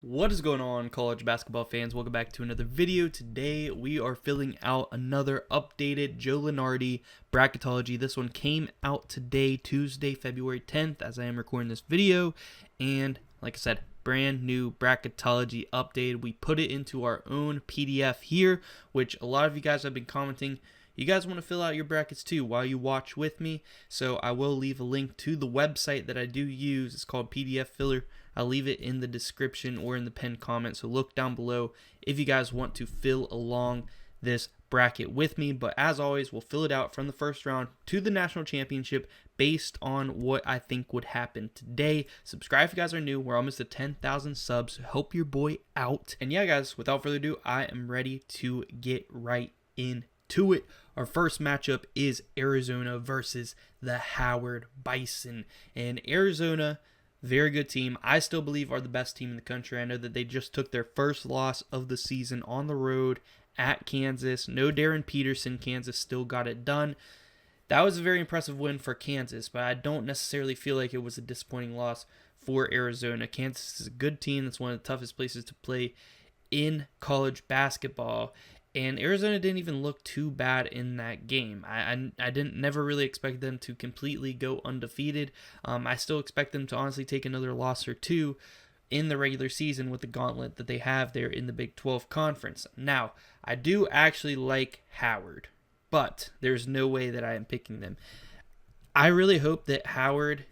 What is going on, college basketball fans? Welcome back to another video. Today we are filling out another updated Joe Lunardi Bracketology. This one came out today, Tuesday, February 10th, as I am recording this video. And like I said, brand new Bracketology update. We put it into our own PDF here, which a lot of you guys have been commenting. You guys want to fill out your brackets too while you watch with me. So I will leave a link to the website that I do use. It's called PDF Filler. I'll leave it in the description or in the pinned comment, so look down below if you guys want to fill along this bracket with me. But as always, we'll fill it out from the first round to the national championship based on what I think would happen today. Subscribe if you guys are new. We're almost at 10,000 subs, so help your boy out. And yeah, guys, without further ado, I am ready to get right into it. Our first matchup is Arizona versus the Howard Bison. And Arizona, very good team. I still believe are the best team in the country. I know that they just took their first loss of the season on the road at Kansas. No Darren Peterson. Kansas still got it done. That was a very impressive win for Kansas, but I don't necessarily feel like it was a disappointing loss for Arizona. Kansas is a good team. That's one of the toughest places to play in college basketball. And Arizona didn't even look too bad in that game. I didn't never really expect them to completely go undefeated. I still expect them to honestly take another loss or two in the regular season with the gauntlet that they have there in the Big 12 Conference. Now, I do actually like Howard, but there's no way that I am picking them. I really hope that Howard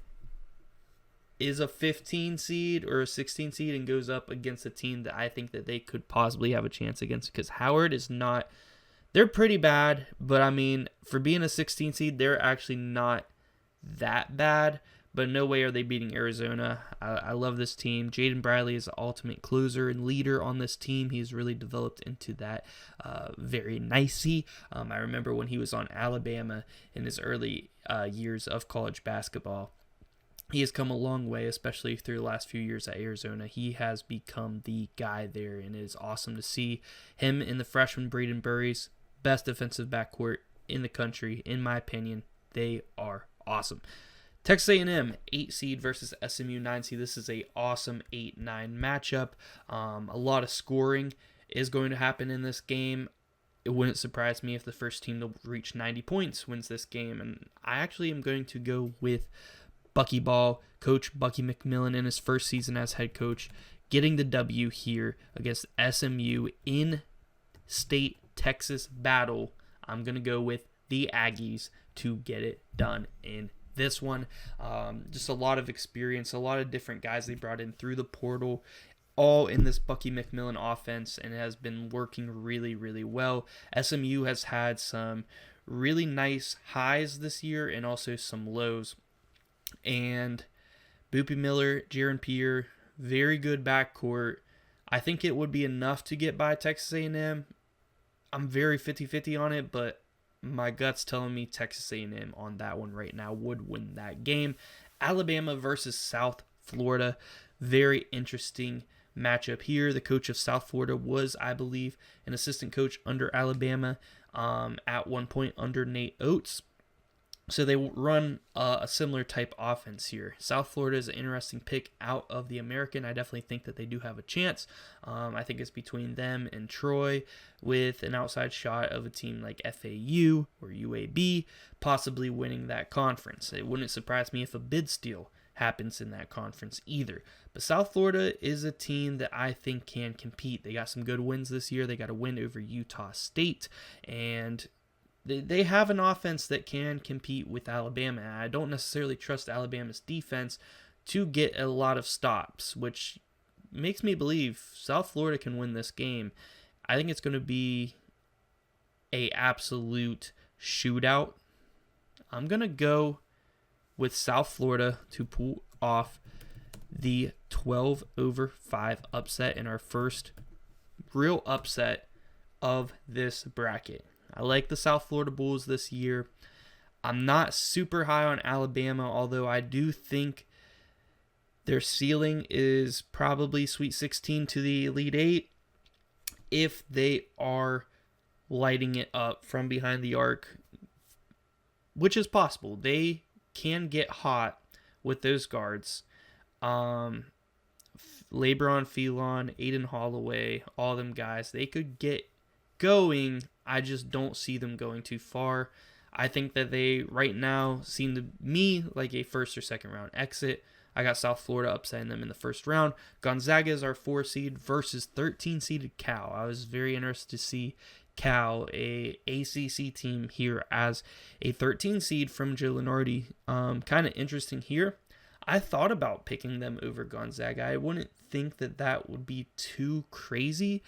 is a 15 seed or a 16 seed and goes up against a team that I think that they could possibly have a chance against, because Howard is not, they're pretty bad, but I mean, for being a 16 seed, they're actually not that bad, but no way are they beating Arizona. I love this team. Jaden Bradley is the ultimate closer and leader on this team. He's really developed into that very nicely. I remember when he was on Alabama in his early years of college basketball. He has come a long way, especially through the last few years at Arizona. He has become the guy there, and it is awesome to see him in the freshman Braden Burries, best defensive backcourt in the country, in my opinion. They are awesome. Texas A&M, 8 seed versus SMU, 9 seed. This is a awesome 8-9 matchup. A lot of scoring is going to happen in this game. It wouldn't surprise me if the first team to reach 90 points wins this game, and I actually am going to go with Buckyball, Coach Bucky McMillan in his first season as head coach, getting the W here against SMU in state Texas battle. I'm going to go with the Aggies to get it done in this one. Just a lot of experience, a lot of different guys they brought in through the portal, all in this Bucky McMillan offense, and it has been working really, really well. SMU has had some really nice highs this year and also some lows. And Boopy Miller, Jaron Pierre, very good backcourt. I think it would be enough to get by Texas A&M. I'm very 50-50 on it, but my gut's telling me Texas A&M on that one right now would win that game. Alabama versus South Florida, very interesting matchup here. The coach of South Florida was, I believe, an assistant coach under Alabama at one point under Nate Oates. So they run a similar type offense here. South Florida is an interesting pick out of the American. I definitely think that they do have a chance. I think it's between them and Troy, with an outside shot of a team like FAU or UAB possibly winning that conference. It wouldn't surprise me if a bid steal happens in that conference either. But South Florida is a team that I think can compete. They got some good wins this year. They got a win over Utah State, and they have an offense that can compete with Alabama. I don't necessarily trust Alabama's defense to get a lot of stops, which makes me believe South Florida can win this game. I think it's going to be an absolute shootout. I'm going to go with South Florida to pull off the 12/5 upset in our first real upset of this bracket. I like the South Florida Bulls this year. I'm not super high on Alabama, although I do think their ceiling is probably Sweet 16 to the Elite 8 if they are lighting it up from behind the arc, which is possible. They can get hot with those guards. LeBron Phelan, Aiden Holloway, all them guys, they could get going. I just don't see them going too far. I think that they right now seem to me like a first or second round exit. I got South Florida upsetting them in the first round. Gonzaga is our 4 seed versus 13 seeded Cal. I was very interested to see Cal, a ACC team, here as a 13 seed from Joe Lunardi. Kind of interesting here. I thought about picking them over Gonzaga. I wouldn't think that that would be too crazy.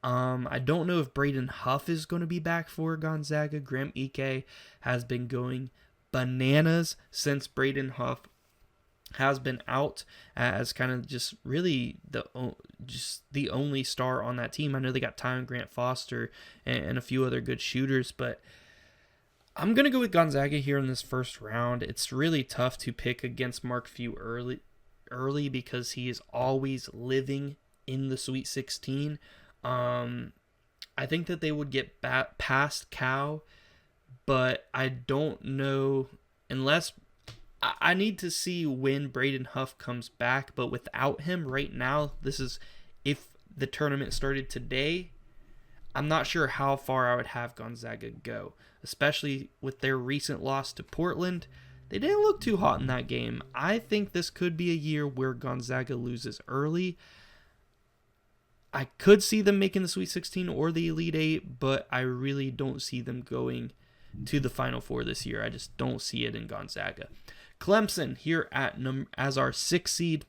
I don't know if Braden Huff is going to be back for Gonzaga. Graham Ike has been going bananas since Braden Huff has been out as kind of just really the only star on that team. I know they got Tyron Grant Foster and a few other good shooters, but I'm going to go with Gonzaga here in this first round. It's really tough to pick against Mark Few early because he is always living in the Sweet 16. I think that they would get past Cal, but I don't know unless I need to see when Braden Huff comes back. But without him right now, this is if the tournament started today, I'm not sure how far I would have Gonzaga go, especially with their recent loss to Portland. They didn't look too hot in that game. I think this could be a year where Gonzaga loses early. I could see them making the Sweet 16 or the Elite 8, but I really don't see them going to the Final Four this year. I just don't see it in Gonzaga. Clemson here as our 6th seed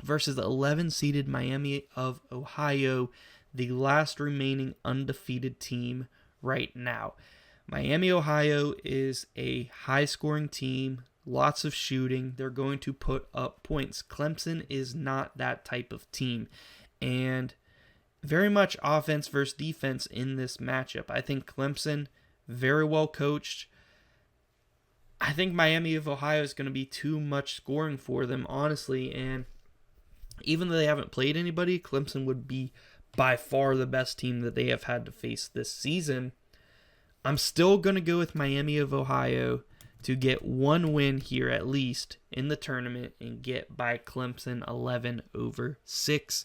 versus the 11-seeded Miami of Ohio, the last remaining undefeated team right now. Miami, Ohio is a high-scoring team, lots of shooting. They're going to put up points. Clemson is not that type of team, and very much offense versus defense in this matchup. I think Clemson, very well coached. I think Miami of Ohio is going to be too much scoring for them, honestly, and even though they haven't played anybody, Clemson would be by far the best team that they have had to face this season. I'm still going to go with Miami of Ohio to get one win here at least in the tournament and get by Clemson 11/6.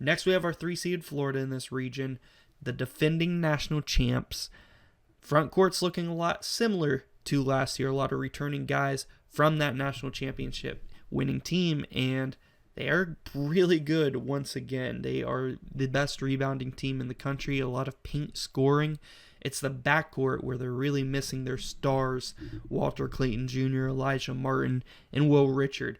Next, we have our 3-seed Florida in this region, the defending national champs. Front court's looking a lot similar to last year. A lot of returning guys from that national championship winning team, and they are really good once again. They are the best rebounding team in the country, a lot of paint scoring. It's the backcourt where they're really missing their stars, Walter Clayton Jr., Elijah Martin, and Will Richard.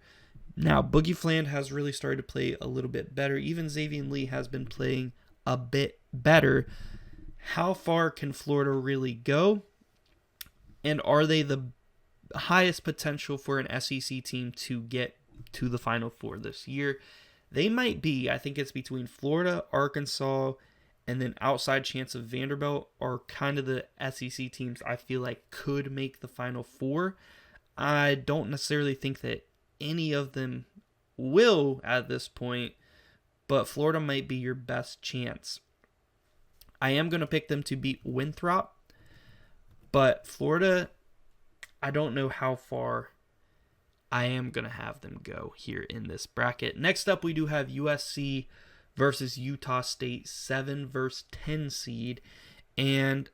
Now, Boogie Fland has really started to play a little bit better. Even Xavier Lee has been playing a bit better. How far can Florida really go? And are they the highest potential for an SEC team to get to the Final Four this year? They might be. I think it's between Florida, Arkansas, and then outside chance of Vanderbilt are kind of the SEC teams I feel like could make the Final Four. I don't necessarily think that any of them will at this point, but Florida might be your best chance. I am going to pick them to beat Winthrop, but Florida, I don't know how far I am going to have them go here in this bracket. Next up, we do have USC versus Utah State, 7 versus 10 seed, and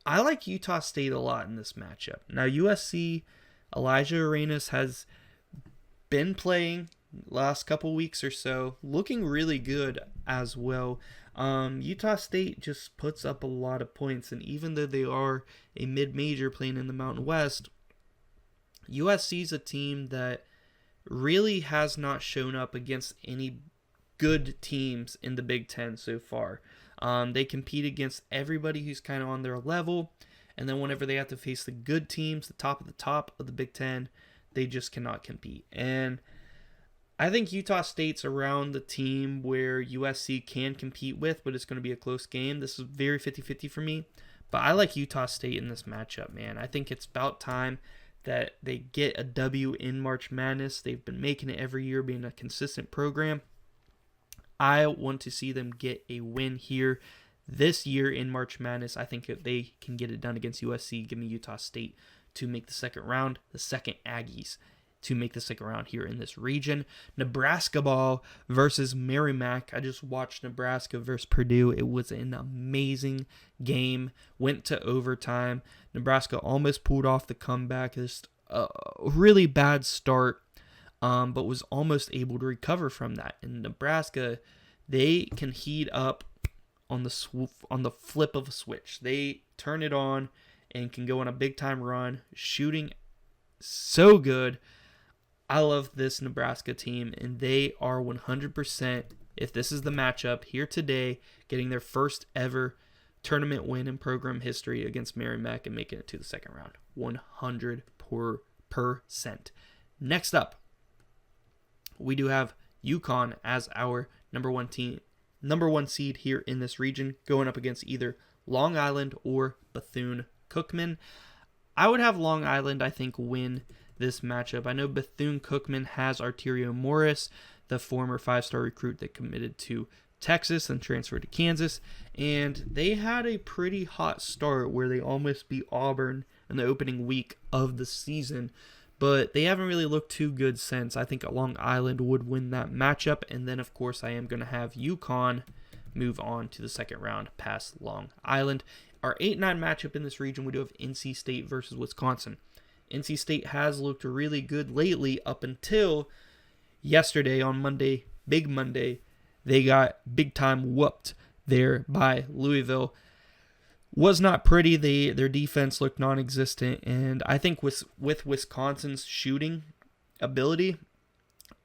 I like Utah State a lot in this matchup. Now, USC, Elijah Arenas has been playing last couple weeks or so, looking really good as well. Utah State just puts up a lot of points, and even though they are a mid-major playing in the Mountain West, USC is a team that really has not shown up against any good teams in the Big Ten so far. They compete against everybody who's kind of on their level, and then whenever they have to face the good teams, the top of the Big Ten, they just cannot compete. And I think Utah State's around the team where USC can compete with, but it's going to be a close game. This is very 50-50 for me, but I like Utah State in this matchup, man. I think it's about time that they get a W in March Madness. They've been making it every year, being a consistent program. I want to see them get a win here this year in March Madness. I think if they can get it done against USC, give me Utah State to make the second round, the second Aggies to make the second round here in this region. Nebraska ball versus Merrimack. I just watched Nebraska versus Purdue. It was an amazing game. Went to overtime. Nebraska almost pulled off the comeback. Just a really bad start, but was almost able to recover from that. And Nebraska, they can heat up on the flip of a switch. They turn it on and can go on a big time run, shooting so good. I love this Nebraska team, and they are 100%, if this is the matchup here today, getting their first ever tournament win in program history against Merrimack and making it to the second round. 100%. Next up, we do have UConn as our number one seed here in this region, going up against either Long Island or Bethune-Cookman. I would have Long Island, I think, win this matchup. I know Bethune-Cookman has Arterio Morris, the former 5-star recruit that committed to Texas and transferred to Kansas, and they had a pretty hot start where they almost beat Auburn in the opening week of the season, but they haven't really looked too good since. I think Long Island would win that matchup, and then, of course, I am going to have UConn move on to the second round past Long Island. Our 8-9 matchup in this region, we do have NC State versus Wisconsin. NC State has looked really good lately up until yesterday on Monday, Big Monday. They got big time whooped there by Louisville. Was not pretty. Their defense looked non-existent, and I think with Wisconsin's shooting ability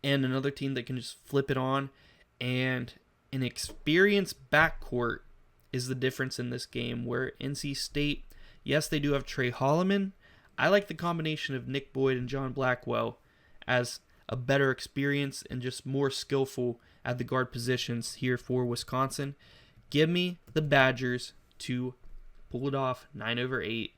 and another team that can just flip it on and an experienced backcourt is the difference in this game, where NC State, yes, they do have Trey Holloman. I like the combination of Nick Boyd and John Blackwell as a better experience and just more skillful at the guard positions here for Wisconsin. Give me the Badgers to pull it off 9/8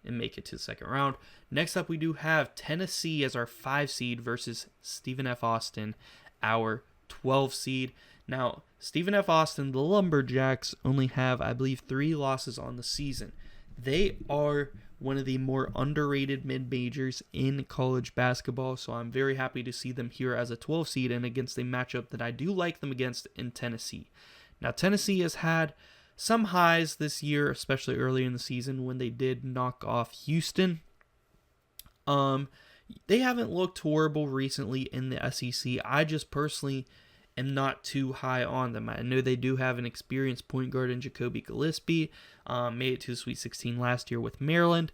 and make it to the second round. Next up, we do have Tennessee as our 5 seed versus Stephen F. Austin, our 12 seed. Now, Stephen F. Austin, the Lumberjacks, only have, I believe, 3 losses on the season. They are one of the more underrated mid-majors in college basketball, so I'm very happy to see them here as a 12 seed and against a matchup that I do like them against in Tennessee. Now, Tennessee has had some highs this year, especially early in the season when they did knock off Houston. They haven't looked horrible recently in the SEC. I just personally am not too high on them. I know they do have an experienced point guard in Jacoby Gillespie. Made it to the Sweet 16 last year with Maryland.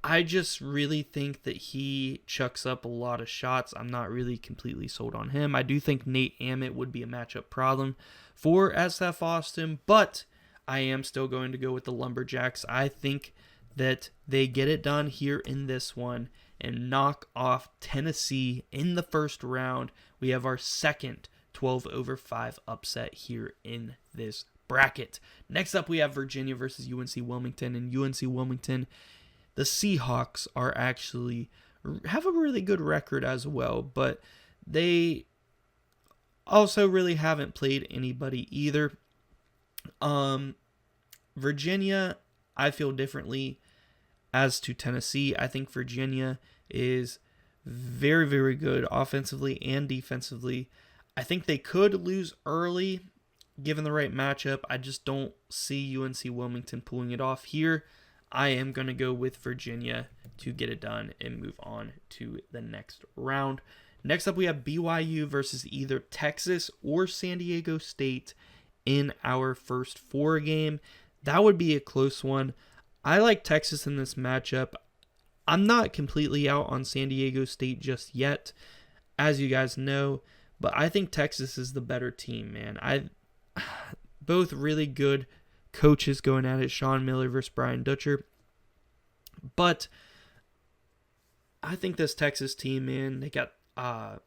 I just really think that he chucks up a lot of shots. I'm not really completely sold on him. I do think Nate Ammett would be a matchup problem for SF Austin, but I am still going to go with the Lumberjacks. I think that they get it done here in this one and knock off Tennessee in the first round. We have our second 12/5 upset here in this bracket. Next up, we have Virginia versus UNC Wilmington, and UNC Wilmington, the Seahawks have a really good record as well, but they also really haven't played anybody either. Virginia, I feel differently as to Tennessee. I think Virginia is very, very good offensively and defensively. I think they could lose early given the right matchup. I just don't see UNC Wilmington pulling it off here. I am going to go with Virginia to get it done and move on to the next round. Next up, we have BYU versus either Texas or San Diego State in our first 4 game. That would be a close one. I like Texas in this matchup. I'm not completely out on San Diego State just yet, as you guys know, but I think Texas is the better team, man. Both really good coaches going at it, Sean Miller versus Brian Dutcher. But I think this Texas team, man, they got a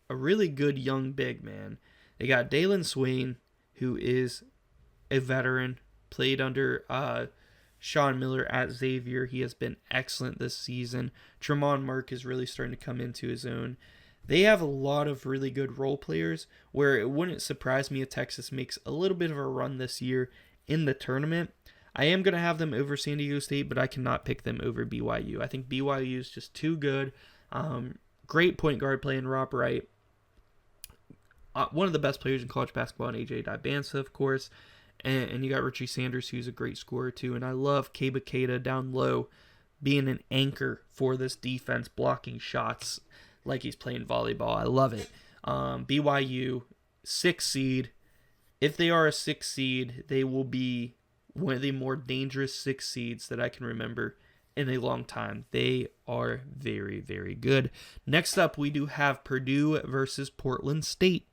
really good young big, man. They got Dalen Swain, who is a veteran, played under Sean Miller at Xavier. He has been excellent this season. Tremont Mark is really starting to come into his own. They have a lot of really good role players where it wouldn't surprise me if Texas makes a little bit of a run this year in the tournament. I am going to have them over San Diego State, but I cannot pick them over BYU. I think BYU is just too good. Great point guard playing Rob Wright. One of the best players in college basketball, and AJ Dibansa, of course. And you got Richie Sanders, who's a great scorer too. And I love Keba Keita down low being an anchor for this defense, blocking shots like he's playing volleyball. I love it. BYU, 6th seed. If they are a 6th seed, they will be one of the more dangerous 6 seeds that I can remember in a long time. They are very, very good. Next up, we do have Purdue versus Portland State.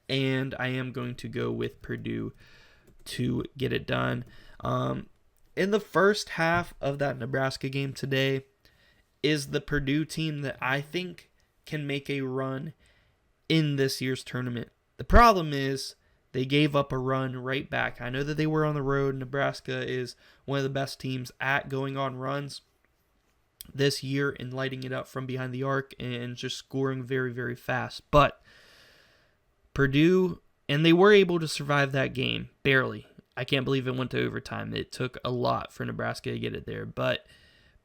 And I am going to go with Purdue to get it done. In the first half of that Nebraska game today is the Purdue team that I think can make a run in this year's tournament. The problem is they gave up a run right back. I know that they were on the road. Nebraska is one of the best teams at going on runs this year and lighting it up from behind the arc and just scoring very, very fast. But Purdue, and they were able to survive that game, barely. I can't believe it went to overtime. It took a lot for Nebraska to get it there. But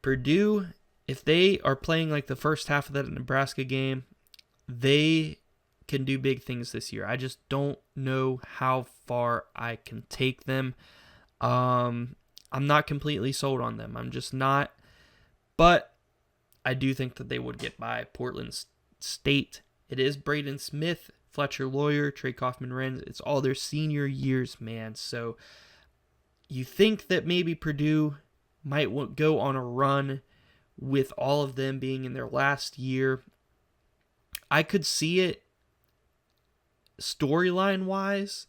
Purdue, if they are playing like the first half of that Nebraska game, they can do big things this year. I just don't know how far I can take them. I'm not completely sold on them. I'm just not. But I do think that they would get by Portland State. It is Braden Smith, Fletcher Lawyer, Trey Kaufman-Renz. It's all their senior years, man. So you think that maybe Purdue might go on a run with all of them being in their last year. I could see it storyline-wise,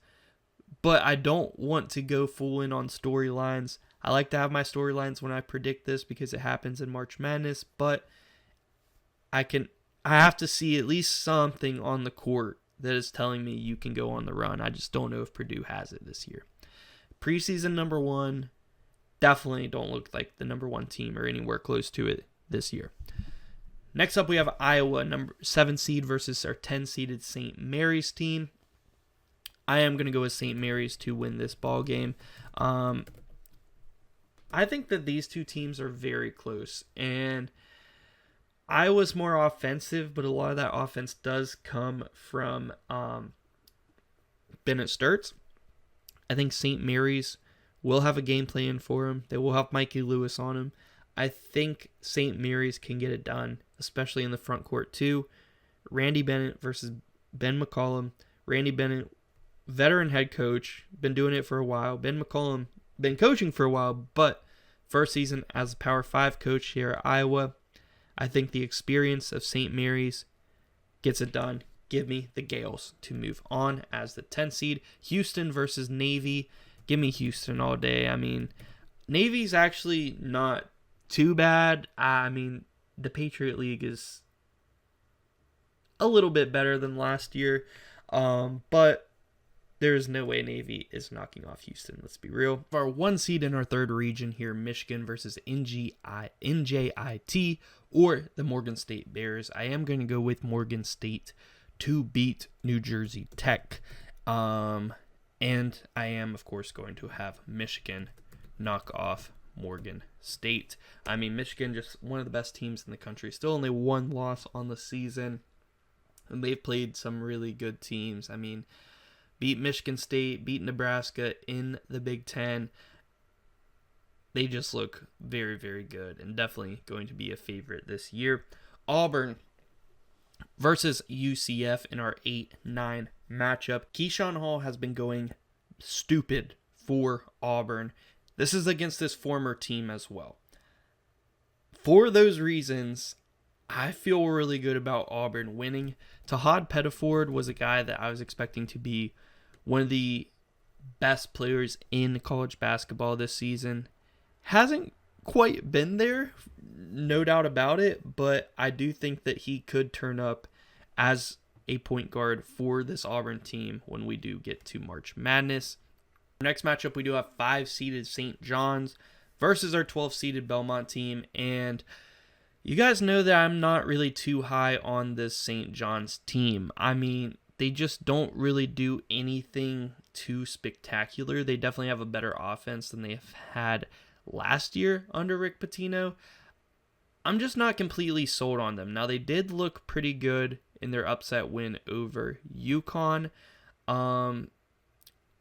but I don't want to go full in on storylines. I like to have my storylines when I predict this because it happens in March Madness, but I have to see at least something on the court that is telling me you can go on the run. I just don't know if Purdue has it this year. Preseason number 1, definitely don't look like the number 1 team or anywhere close to it this year. Next up, we have Iowa, number 7 seed versus our 10-seeded St. Mary's team. I am going to go with St. Mary's to win this ball game. I think that these two teams are very close, and Iowa's more offensive, but a lot of that offense does come from Bennett Sturts. I think St. Mary's will have a game plan for him. They will have Mikey Lewis on him. I think St. Mary's can get it done, especially in the front court too. Randy Bennett versus Ben McCollum. Randy Bennett, veteran head coach, been doing it for a while. Ben McCollum, been coaching for a while, but first season as a Power 5 coach here at Iowa. I think the experience of St. Mary's gets it done. Give me the Gales to move on as the 10 seed. Houston versus Navy. Give me Houston all day. I mean, Navy's actually not too bad. I mean, the Patriot League is a little bit better than last year, but there is no way Navy is knocking off Houston. Let's be real. Our 1 seed in our 3rd region here, Michigan versus NJIT or the Morgan State Bears. I am going to go with Morgan State to beat New Jersey Tech. And I am, of course, going to have Michigan knock off Morgan State. I mean, Michigan, just one of the best teams in the country. Still only 1 loss on the season. And they've played some really good teams. I mean, beat Michigan State, beat Nebraska in the Big Ten. They just look very, very good and definitely going to be a favorite this year. Auburn versus UCF in our 8-9 matchup. Keyshawn Hall has been going stupid for Auburn. This is against this former team as well. For those reasons, I feel really good about Auburn winning. Tahad Pettiford was a guy that I was expecting to be one of the best players in college basketball this season. Hasn't quite been there, no doubt about it, but I do think that he could turn up as a point guard for this Auburn team when we do get to March Madness. Next matchup, we do have 5-seeded St. John's versus our 12-seeded Belmont team, and you guys know that I'm not really too high on this St. John's team. I mean, they just don't really do anything too spectacular. They definitely have a better offense than they've had last year under Rick Pitino. I'm just not completely sold on them. Now, they did look pretty good in their upset win over UConn.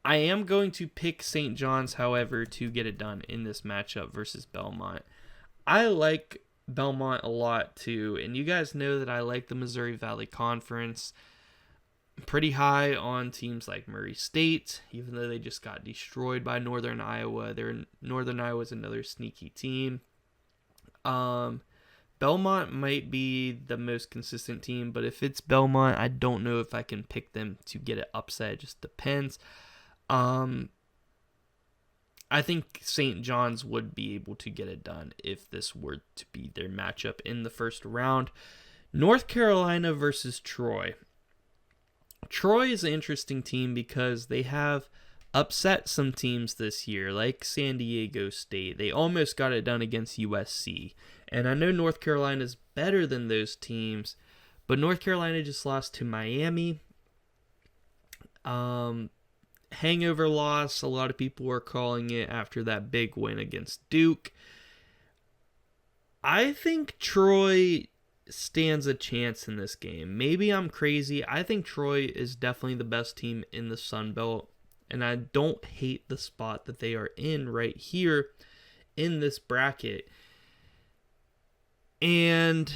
I am going to pick St. John's, however, to get it done in this matchup versus Belmont. I like Belmont a lot, too, and you guys know that I like the Missouri Valley Conference. I'm pretty high on teams like Murray State, even though they just got destroyed by Northern Iowa. Northern Iowa is another sneaky team. Belmont might be the most consistent team, but if it's Belmont, I don't know if I can pick them to get it upset. It just depends. I think St. John's would be able to get it done if this were to be their matchup in the first round. North Carolina versus Troy. Troy is an interesting team because they have upset some teams this year, like San Diego State. They almost got it done against USC. And I know North Carolina is better than those teams, but North Carolina just lost to Miami. Hangover loss, a lot of people were calling it after that big win against Duke. I think Troy stands a chance in this game. Maybe I'm crazy. I think Troy is definitely the best team in the Sun Belt, and I don't hate the spot that they are in right here in this bracket. And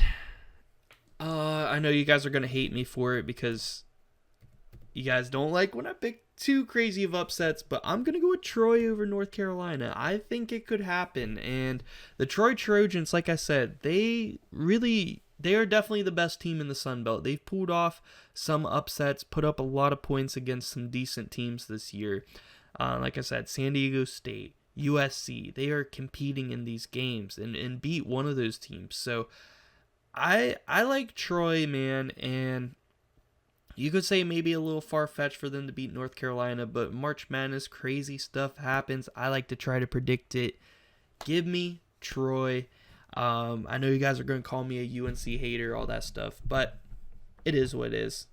I know you guys are going to hate me for it because you guys don't like when I pick too crazy of upsets, but I'm going to go with Troy over North Carolina. I think it could happen. And the Troy Trojans, like I said, they are definitely the best team in the Sun Belt. They've pulled off some upsets, put up a lot of points against some decent teams this year. Like I said, San Diego State, USC, they are competing in these games and beat one of those teams. So I like Troy, man, and you could say maybe a little far-fetched for them to beat North Carolina, but March Madness, crazy stuff happens. I like to try to predict it. Give me Troy. I know you guys are going to call me a UNC hater, all that stuff, but it is what it is.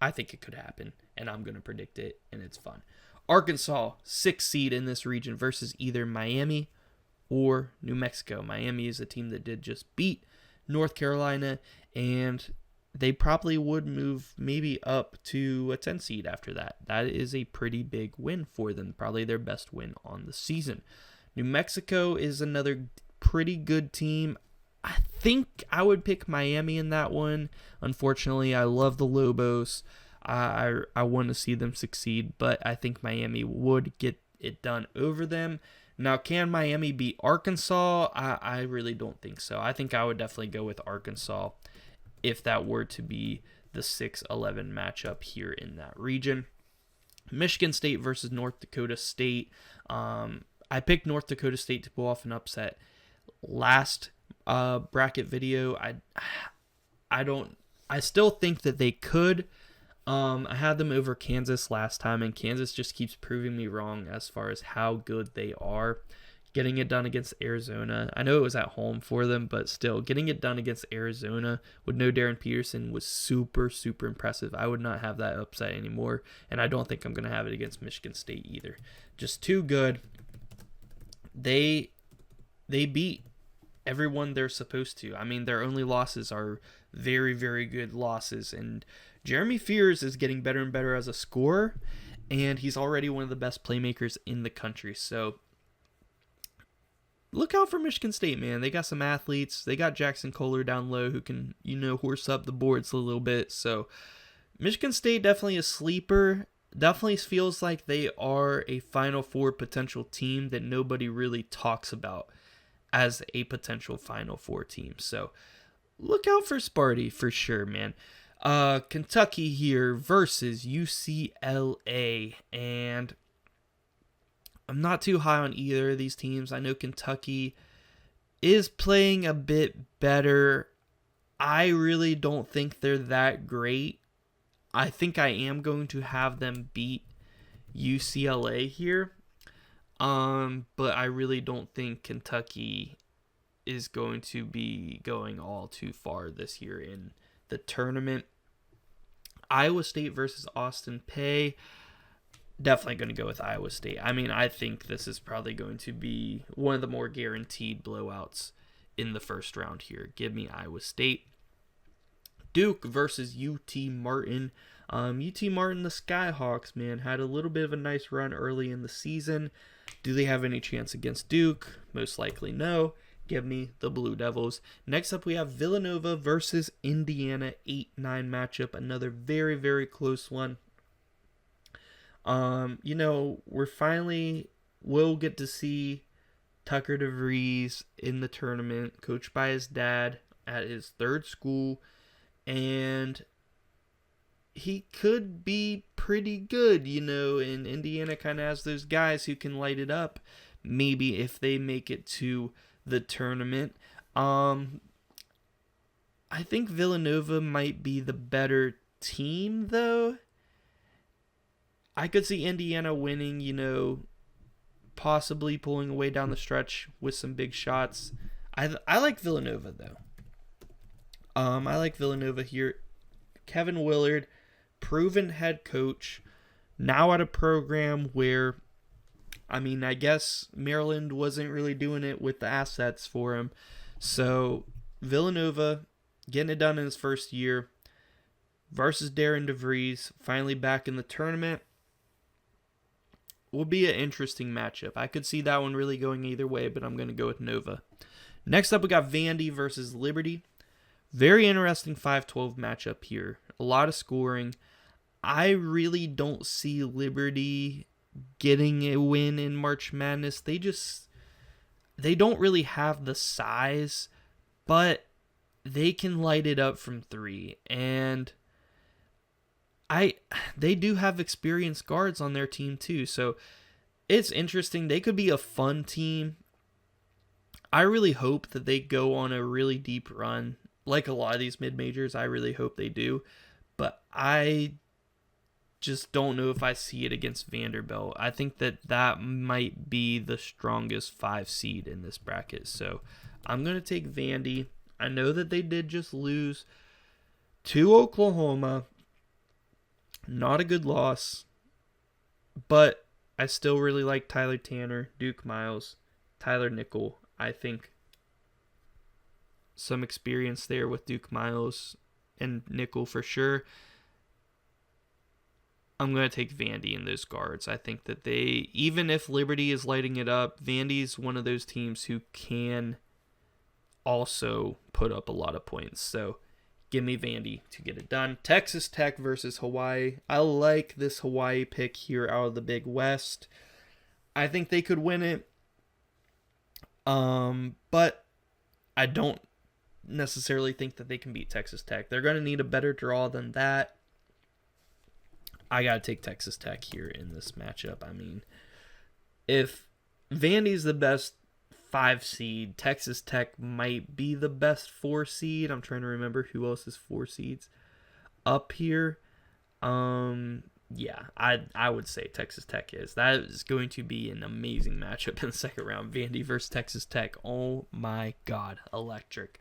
I think it could happen, and I'm going to predict it, and it's fun. Arkansas, 6th seed in this region versus either Miami or New Mexico. Miami is a team that did just beat North Carolina, and they probably would move maybe up to a 10 seed after that. That is a pretty big win for them, probably their best win on the season. New Mexico is another pretty good team. I think I would pick Miami in that one. Unfortunately, I love the Lobos. I want to see them succeed, but I think Miami would get it done over them. Now, can Miami beat Arkansas? I really don't think so. I think I would definitely go with Arkansas if that were to be the 6-11 matchup here in that region. Michigan State versus North Dakota State. I picked North Dakota State to pull off an upset last bracket video. I still think that they could. I had them over Kansas last time, and Kansas just keeps proving me wrong as far as how good they are. Getting it done against Arizona. I know it was at home for them, but still, getting it done against Arizona with no Darren Peterson was super, super impressive. I would not have that upset anymore, and I don't think I'm going to have it against Michigan State either. Just too good. They beat everyone they're supposed to. I mean, their only losses are very, very good losses, and Jeremy Fears is getting better and better as a scorer, and he's already one of the best playmakers in the country, so look out for Michigan State, man. They got some athletes. They got Jackson Kohler down low who can, horse up the boards a little bit. So Michigan State definitely a sleeper. Definitely feels like they are a Final Four potential team that nobody really talks about as a potential Final Four team. So look out for Sparty for sure, man. Kentucky here versus UCLA, and I'm not too high on either of these teams. I know Kentucky is playing a bit better. I really don't think they're that great. I think I am going to have them beat UCLA here. But I really don't think Kentucky is going to be going all too far this year in the tournament. Iowa State versus Austin Peay. Definitely going to go with Iowa State. I mean, I think this is probably going to be one of the more guaranteed blowouts in the first round here. Give me Iowa State. Duke versus UT Martin. UT Martin, the Skyhawks, man, had a little bit of a nice run early in the season. Do they have any chance against Duke? Most likely no. Give me the Blue Devils. Next up, we have Villanova versus Indiana, 8-9 matchup. Another very, very close one. We'll get to see Tucker DeVries in the tournament, coached by his dad at his third school, and he could be pretty good, and Indiana kind of has those guys who can light it up, maybe if they make it to the tournament. I think Villanova might be the better team, though. I could see Indiana winning, possibly pulling away down the stretch with some big shots. I like Villanova, though. I like Villanova here. Kevin Willard, proven head coach, now at a program where, I guess Maryland wasn't really doing it with the assets for him. So Villanova getting it done in his first year versus Darren DeVries, finally back in the tournament. Will be an interesting matchup. I could see that one really going either way, but I'm going to go with Nova. Next up, we got Vandy versus Liberty. Very interesting 5-12 matchup here. A lot of scoring. I really don't see Liberty getting a win in March Madness. They don't really have the size, but they can light it up from three. And they do have experienced guards on their team too, so it's interesting. They could be a fun team. I really hope that they go on a really deep run, like a lot of these mid-majors. I really hope they do, but I just don't know if I see it against Vanderbilt. I think that might be the strongest 5 seed in this bracket, so I'm going to take Vandy. I know that they did just lose to Oklahoma. Not a good loss, but I still really like Tyler Tanner, Duke Miles, Tyler Nickel. I think some experience there with Duke Miles and Nickel for sure. I'm going to take Vandy in those guards. I think that even if Liberty is lighting it up, Vandy's one of those teams who can also put up a lot of points. So give me Vandy to get it done. Texas Tech versus Hawaii. I like this Hawaii pick here out of the Big West. I think they could win it. But I don't necessarily think that they can beat Texas Tech. They're going to need a better draw than that. I got to take Texas Tech here in this matchup. If Vandy's the best 5 seed, Texas Tech might be the best 4 seed. I'm trying to remember who else is 4 seeds up here. I would say Texas Tech is. That is going to be an amazing matchup in the second round. Vandy versus Texas Tech. Oh my God, electric.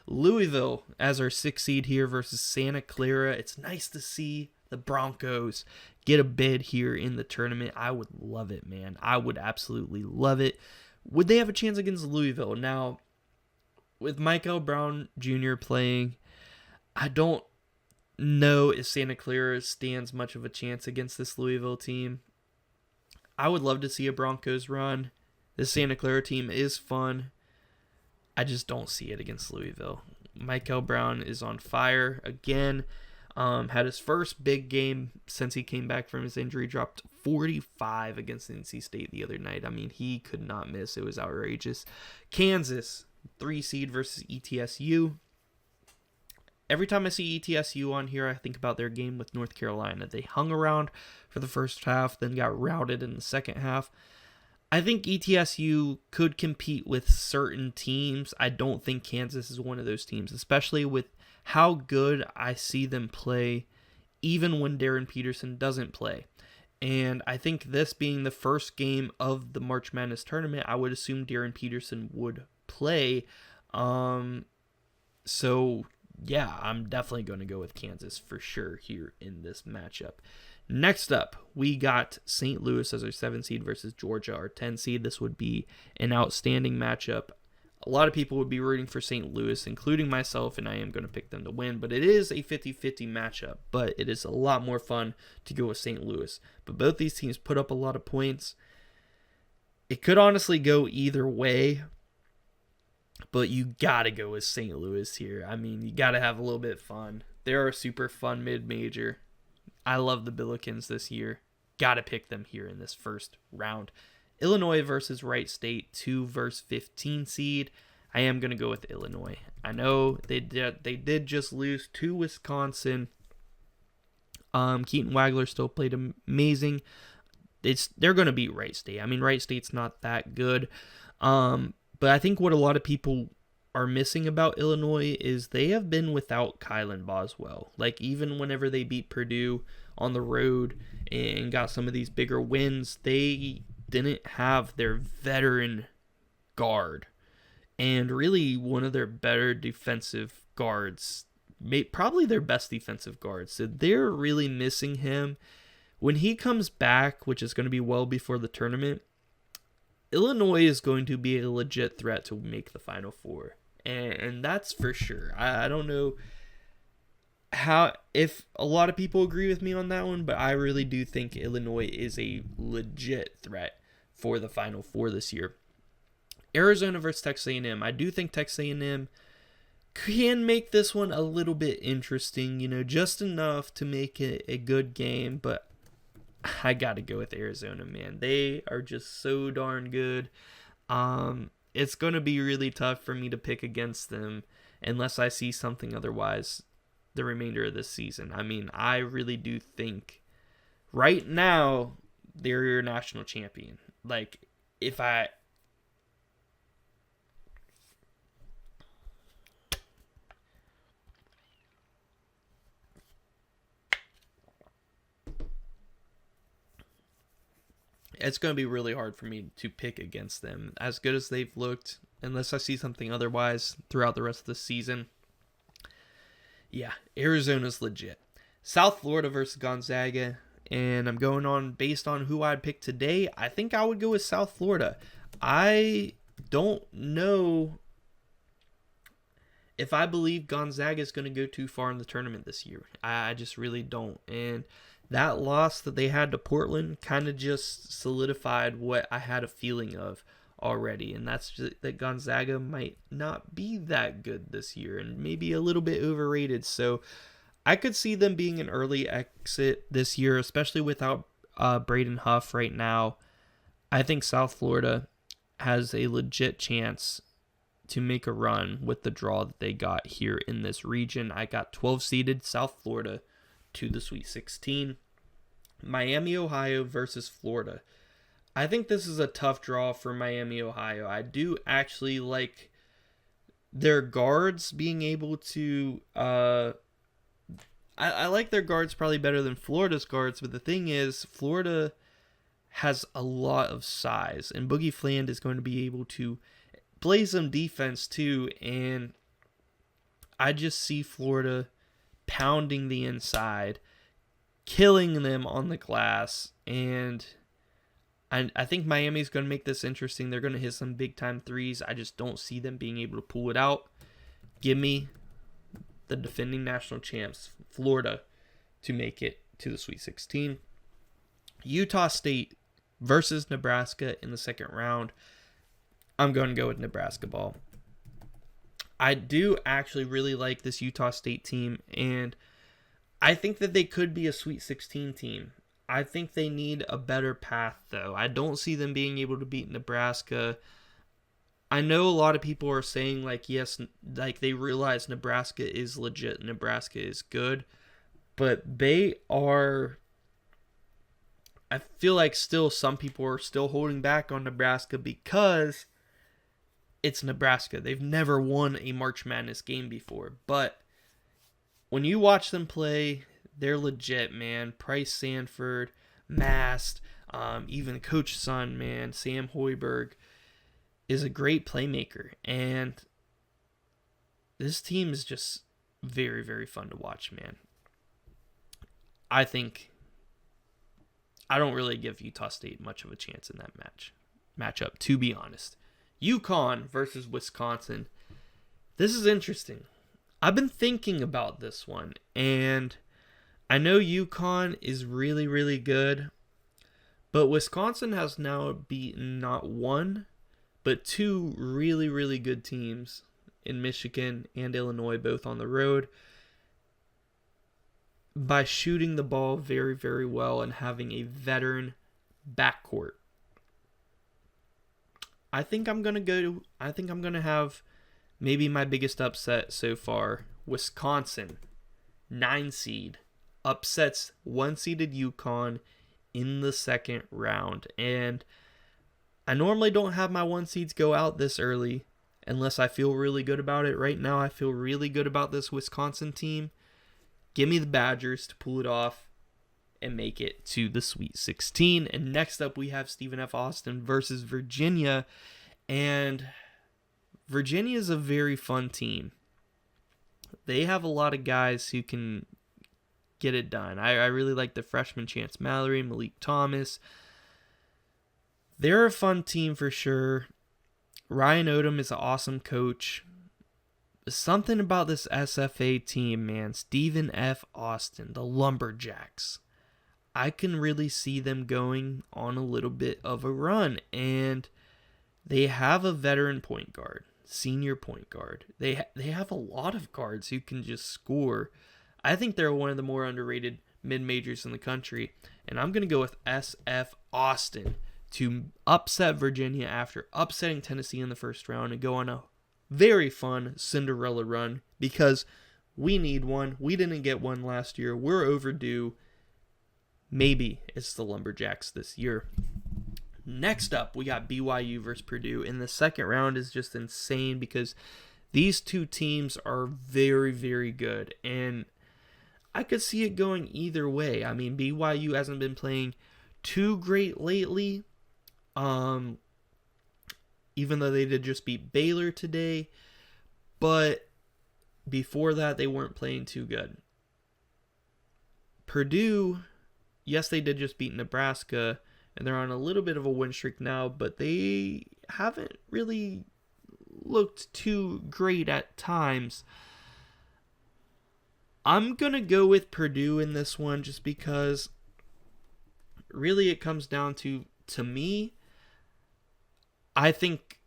Louisville as our 6th seed here versus Santa Clara. It's nice to see the Broncos get a bid here in the tournament. I would love it, man. I would absolutely love it. Would they have a chance against Louisville? Now, with Michael Brown Jr. playing, I don't know if Santa Clara stands much of a chance against this Louisville team. I would love to see a Broncos run. This Santa Clara team is fun. I just don't see it against Louisville. Michael Brown is on fire again. Had his first big game since he came back from his injury. Dropped 45 against NC State the other night. He could not miss. It was outrageous. Kansas, 3 seed versus ETSU. Every time I see ETSU on here, I think about their game with North Carolina. They hung around for the first half, then got routed in the second half. I think ETSU could compete with certain teams. I don't think Kansas is one of those teams, especially with how good I see them play, even when Darren Peterson doesn't play. And I think this being the first game of the March Madness tournament, I would assume Darren Peterson would play. So yeah, I'm definitely going to go with Kansas for sure here in this matchup. Next up, we got St. Louis as our 7 seed versus Georgia, our 10 seed. This would be an outstanding matchup. A lot of people would be rooting for St. Louis, including myself, and I am going to pick them to win. But it is a 50-50 matchup, but it is a lot more fun to go with St. Louis. But both these teams put up a lot of points. It could honestly go either way, but you got to go with St. Louis here. I mean, you got to have a little bit of fun. They're a super fun mid-major. I love the Billikens this year. Got to pick them here in this first round. Illinois versus Wright State, 2 versus 15 seed. I am going to go with Illinois. I know they did just lose to Wisconsin. Keaton Wagler still played amazing. They're going to beat Wright State. I mean, Wright State's not that good. But I think what a lot of people are missing about Illinois is they have been without Kylan Boswell. Like, even whenever they beat Purdue on the road and got some of these bigger wins, they didn't have their veteran guard and really one of their better defensive guards, probably their best defensive guard. So they're really missing him. When he comes back, which is going to be well before the tournament, Illinois is going to be a legit threat to make the Final Four. And that's for sure. I don't know if a lot of people agree with me on that one, but I really do think Illinois is a legit threat for the Final Four this year. Arizona versus Texas A&M. I do think Texas A&M can make this one a little bit interesting, just enough to make it a good game, but I got to go with Arizona, man. They are just so darn good. It's going to be really tough for me to pick against them unless I see something otherwise the remainder of this season. I mean, I really do think right now they're your national champion. Like, it's going to be really hard for me to pick against them. As good as they've looked, unless I see something otherwise throughout the rest of the season. Yeah, Arizona's legit. South Florida versus Gonzaga. And I'm going on based on who I'd pick today. I think I would go with South Florida. I don't know if I believe Gonzaga is going to go too far in the tournament this year. I just really don't. And that loss that they had to Portland kind of just solidified what I had a feeling of already. And that's just that Gonzaga might not be that good this year and maybe a little bit overrated. So I could see them being an early exit this year, especially without Braden Huff right now. I think South Florida has a legit chance to make a run with the draw that they got here in this region. I got 12-seeded South Florida to the Sweet 16. Miami, Ohio versus Florida. I think this is a tough draw for Miami, Ohio. I do actually like their guards being able to... I like their guards probably better than Florida's guards, but the thing is, Florida has a lot of size, and Boogie Fland is going to be able to play some defense too, and I just see Florida pounding the inside, killing them on the glass, and I think Miami's going to make this interesting. They're going to hit some big-time threes. I just don't see them being able to pull it out. Give me the defending national champs, Florida, to make it to the Sweet 16. Utah State versus Nebraska in the second round. I'm going to go with Nebraska ball. I do actually really like this Utah State team, and I think that they could be a Sweet 16 team. I think they need a better path, though. I don't see them being able to beat Nebraska. I know a lot of people are saying, yes, they realize Nebraska is legit, Nebraska is good, but they are, I feel like still some people are still holding back on Nebraska because it's Nebraska. They've never won a March Madness game before, but when you watch them play, they're legit, man. Price Sanford, Mast, even Coach Son, man, Sam Hoiberg, is a great playmaker, and this team is just very, very fun to watch, man. I don't really give Utah State much of a chance in that matchup, to be honest. UConn versus Wisconsin. This is interesting. I've been thinking about this one, and I know UConn is really, really good, but Wisconsin has now beaten not one, but two really, really good teams in Michigan and Illinois, both on the road, by shooting the ball very, very well and having a veteran backcourt. I think I'm going to have maybe my biggest upset so far. Wisconsin, 9 seed, upsets 1-seeded UConn in the second round. And I normally don't have my 1 seeds go out this early unless I feel really good about it. Right now, I feel really good about this Wisconsin team. Give me the Badgers to pull it off and make it to the Sweet 16. And next up, we have Stephen F. Austin versus Virginia. And Virginia is a very fun team. They have a lot of guys who can get it done. I really like the freshman Chance Mallory, Malik Thomas. They're a fun team for sure. Ryan Odom is an awesome coach. Something about this SFA team, man. Stephen F. Austin, the Lumberjacks. I can really see them going on a little bit of a run. And they have a veteran point guard, senior point guard. They have a lot of guards who can just score. I think they're one of the more underrated mid-majors in the country. And I'm going to go with SF Austin to upset Virginia after upsetting Tennessee in the first round and go on a very fun Cinderella run, because we need one. We didn't get one last year. We're overdue. Maybe it's the Lumberjacks this year. Next up, we got BYU versus Purdue. And the second round is just insane because these two teams are very, very good. And I could see it going either way. I mean, BYU hasn't been playing too great lately. Even though they did just beat Baylor today. But before that, they weren't playing too good. Purdue, yes, they did just beat Nebraska, and they're on a little bit of a win streak now, but they haven't really looked too great at times. I'm going to go with Purdue in this one just because really it comes down to me, I think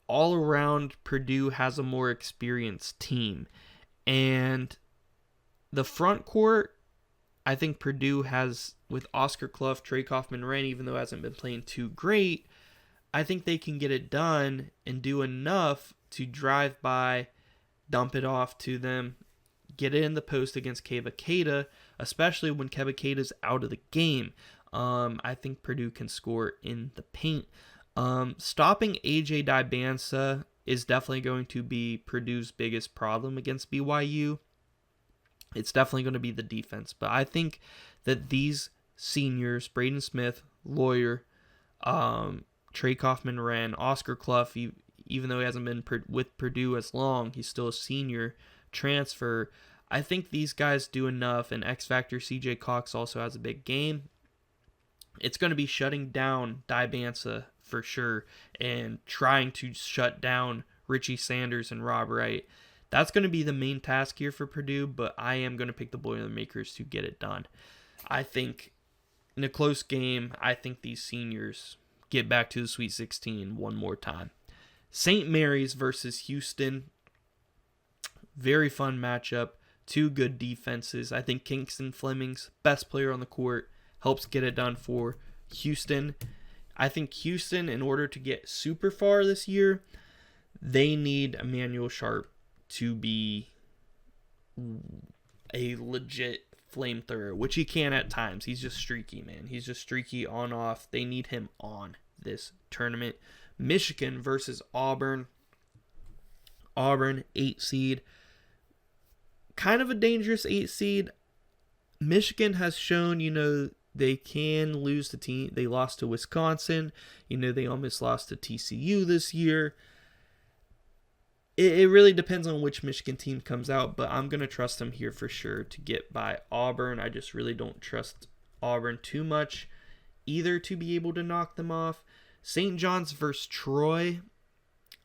all around Purdue has a more experienced team. And the front court, I think Purdue has, with Oscar Clough, Trey Kaufman-Renn, even though it hasn't been playing too great, I think they can get it done and do enough to drive by, dump it off to them, get it in the post against Keba Keita, especially when Keba Keita's out of the game. I think Purdue can score in the paint. Stopping AJ Dybantsa is definitely going to be Purdue's biggest problem against BYU. It's definitely going to be the defense. But I think that these seniors, Braden Smith, Lawyer, Trey Kaufman-Renn, Oscar Clough, even though he hasn't been with Purdue as long, he's still a senior transfer. I think these guys do enough, and X Factor CJ Cox also has a big game. It's going to be shutting down Dybantsa for sure, and trying to shut down Richie Sanders and Rob Wright. That's going to be the main task here for Purdue, but I am going to pick the Boilermakers to get it done. I think in a close game, I think these seniors get back to the Sweet 16 one more time. St. Mary's versus Houston. Very fun matchup. Two good defenses. I think Kingston Fleming's best player on the court helps get it done for Houston. I think Houston, in order to get super far this year, they need Emmanuel Sharp to be a legit flamethrower, which he can at times. He's just streaky, man. He's just streaky on off. They need him on this tournament. Michigan versus Auburn. Auburn, 8 seed. Kind of a dangerous 8 seed. Michigan has shown, they can lose to team. They lost to Wisconsin. They almost lost to TCU this year. It really depends on which Michigan team comes out, but I'm going to trust them here for sure to get by Auburn. I just really don't trust Auburn too much either to be able to knock them off. St. John's versus Troy.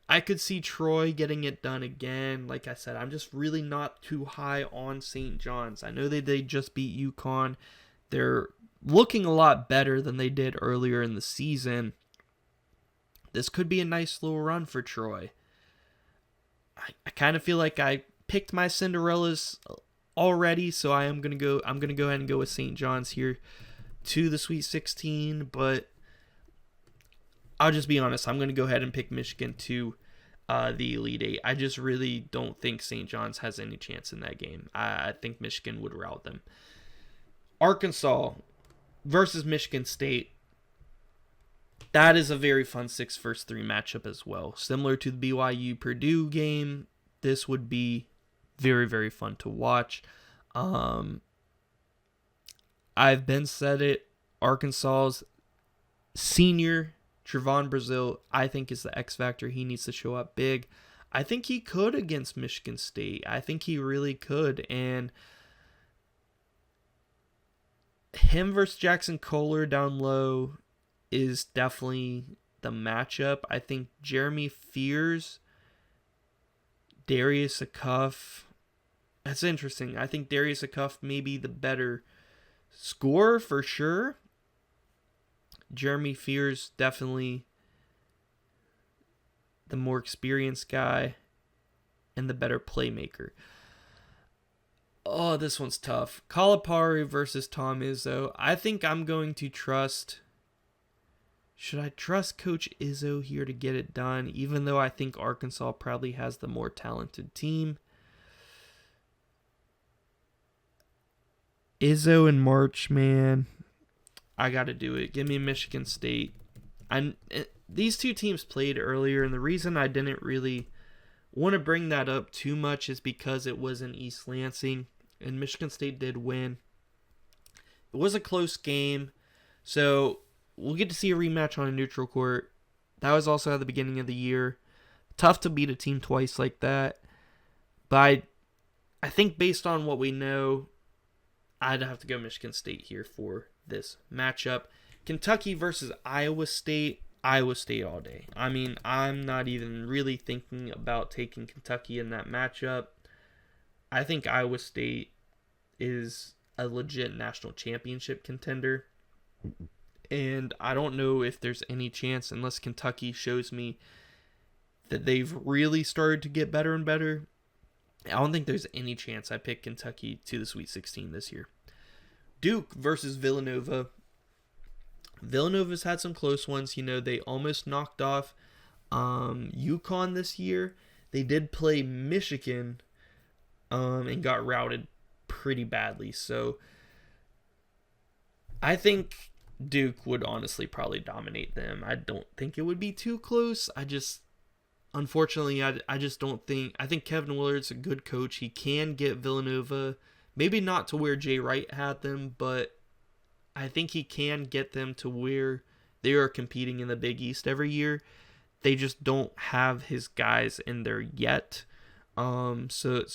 I could see Troy getting it done again. Like I said, I'm just really not too high on St. John's. I know they just beat UConn. They're looking a lot better than they did earlier in the season. This could be a nice little run for Troy. I kind of feel like I picked my Cinderellas already, so I'm gonna go ahead and go with St. John's here to the Sweet 16, but I'll just be honest. I'm gonna go ahead and pick Michigan to the Elite Eight. I just really don't think St. John's has any chance in that game. I think Michigan would rout them. Arkansas versus Michigan State. That is a very fun 6 vs 3 matchup as well. Similar to the BYU Purdue game, this would be very, very fun to watch. I've been said it. Arkansas's senior Trevon Brazile, I think, is the X factor. He needs to show up big. I think he could against Michigan State. I think he really could. And him versus Jackson Kohler down low is definitely the matchup. I think Jeremy Fears, Darius Acuff, that's interesting. I think Darius Acuff may be the better scorer for sure. Jeremy Fears definitely the more experienced guy and the better playmaker. Oh, this one's tough. Calipari versus Tom Izzo. I think I'm going to trust... Should I trust Coach Izzo here to get it done, even though I think Arkansas probably has the more talented team? Izzo and March, man. I got to do it. Give me Michigan State. These two teams played earlier, and the reason I didn't really want to bring that up too much is because it was in East Lansing, and Michigan State did win. It was a close game, so we'll get to see a rematch on a neutral court. That was also at the beginning of the year. Tough to beat a team twice like that, but I think based on what we know, I'd have to go Michigan State here for this matchup. Kentucky versus Iowa State. Iowa State all day. I mean, I'm not even really thinking about taking Kentucky in that matchup. I think Iowa State is a legit national championship contender. And I don't know if there's any chance, unless Kentucky shows me that they've really started to get better and better. I don't think there's any chance I pick Kentucky to the Sweet 16 this year. Duke versus Villanova. Villanova's had some close ones. You know, they almost knocked off UConn this year. They did play Michigan and got routed pretty badly. So I think Duke would honestly probably dominate them. I don't think it would be too close. Unfortunately, I just don't think. I think Kevin Willard's a good coach. He can get Villanova, maybe not to where Jay Wright had them, but I think he can get them to where they are competing in the Big East every year. They just don't have his guys in there yet. So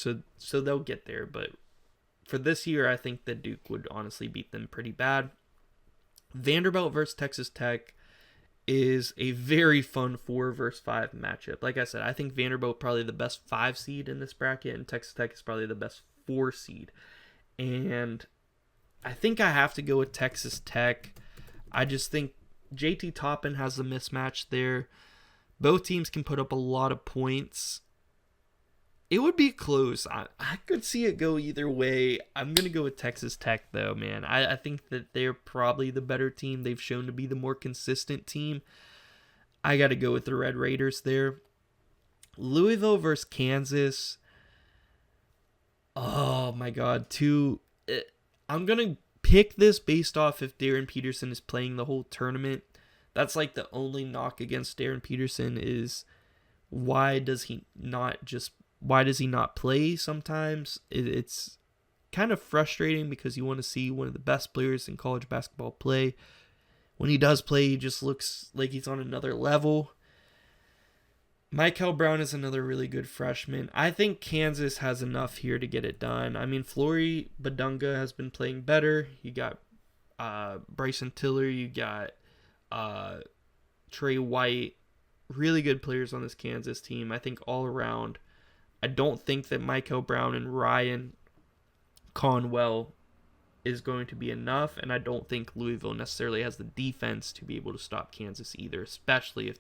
they'll get there. But for this year, I think that Duke would honestly beat them pretty bad. Vanderbilt versus Texas Tech is a very fun 4 versus 5 matchup. Like I said, I think Vanderbilt probably the best 5 seed in this bracket, and Texas Tech is probably the best 4 seed. And I think I have to go with Texas Tech. I just think JT Toppin has the mismatch there. Both teams can put up a lot of points. It would be close. I could see it go either way. I'm going to go with Texas Tech, though, man. I think that they're probably the better team. They've shown to be the more consistent team. I got to go with the Red Raiders there. Louisville versus Kansas. Oh, my God. I'm going to pick this based off if Darren Peterson is playing the whole tournament. That's like the only knock against Darren Peterson is why does he not play sometimes? It's kind of frustrating because you want to see one of the best players in college basketball play. When he does play, he just looks like he's on another level. Michael Brown is another really good freshman. I think Kansas has enough here to get it done. I mean, Flory Badunga has been playing better. You got Bryson Tiller. You got Trey White. really good players on this Kansas team. I think all around. I don't think that Michael Brown and Ryan Conwell is going to be enough, and I don't think Louisville necessarily has the defense to be able to stop Kansas either, especially if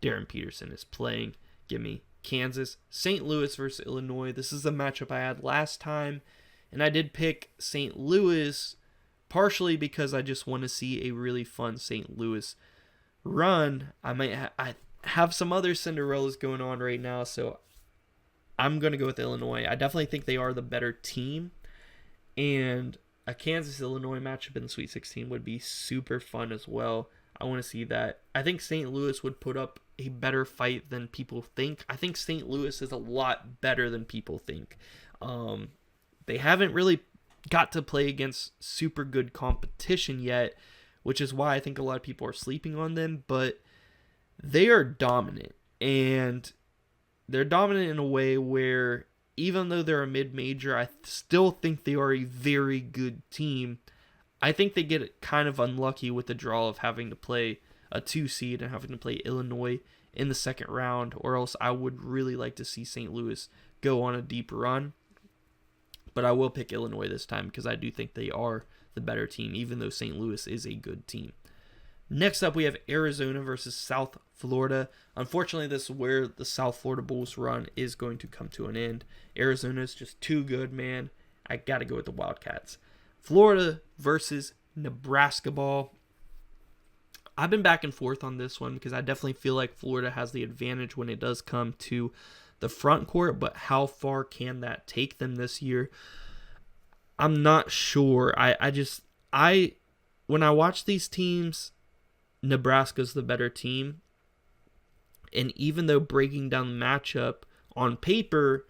Darren Peterson is playing. Give me Kansas. St. Louis versus Illinois. This is the matchup I had last time, and I did pick St. Louis partially because I just want to see a really fun St. Louis run. I have some other Cinderellas going on right now, so I'm going to go with Illinois. I definitely think they are the better team, and a Kansas-Illinois matchup in the Sweet 16 would be super fun as well. I want to see that. I think St. Louis would put up a better fight than people think. I think St. Louis is a lot better than people think. They haven't really got to play against super good competition yet, which is why I think a lot of people are sleeping on them, but they are dominant, and they're dominant in a way where even though they're a mid-major, I still think they are a very good team. I think they get kind of unlucky with the draw of having to play a 2 seed and having to play Illinois in the second round, or else I would really like to see St. Louis go on a deep run. But I will pick Illinois this time because I do think they are the better team, even though St. Louis is a good team. Next up, we have Arizona versus South Florida. Unfortunately, this is where the South Florida Bulls run is going to come to an end. Arizona is just too good, man. I got to go with the Wildcats. Florida versus Nebraska ball. I've been back and forth on this one because I definitely feel like Florida has the advantage when it does come to the front court, but how far can that take them this year? I'm not sure. When I watch these teams, Nebraska's the better team. And even though breaking down the matchup on paper,